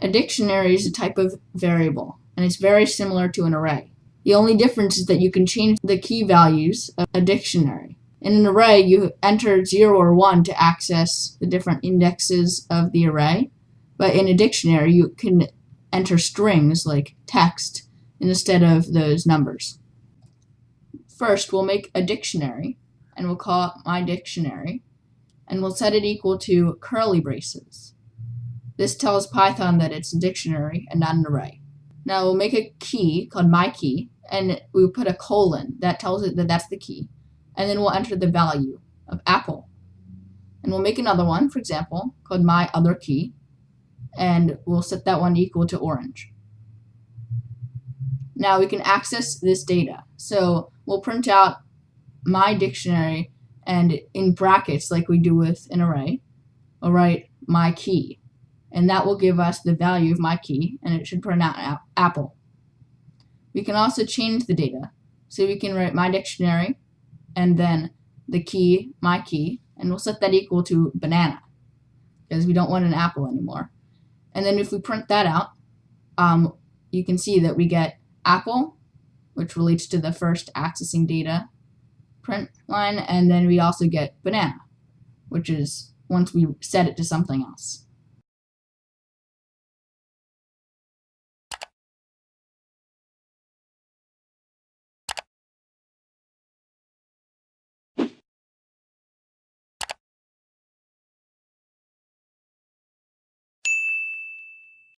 A dictionary is a type of variable, and it's very similar to an array. The only difference is that you can change the key values of a dictionary. In an array, you enter 0 or 1 to access the different indexes of the array, but in a dictionary, you can enter strings like text instead of those numbers. First, we'll make a dictionary, and we'll call it my dictionary, and we'll set it equal to curly braces. This tells Python that it's a dictionary and not an array. Now we'll make a key called my key, and we'll put a colon that tells it that that's the key, and then we'll enter the value of apple. And we'll make another one, for example, called my other key, and we'll set that one equal to orange. Now we can access this data. So we'll print out my dictionary, and in brackets, like we do with an array, we'll write my key, and that will give us the value of my key, and it should print out apple. We can also change the data. So we can write my dictionary, and then the key, my key, and we'll set that equal to banana, because we don't want an apple anymore. And then if we print that out, you can see that we get apple, which relates to the first accessing data print line, and then we also get banana, which is once we set it to something else.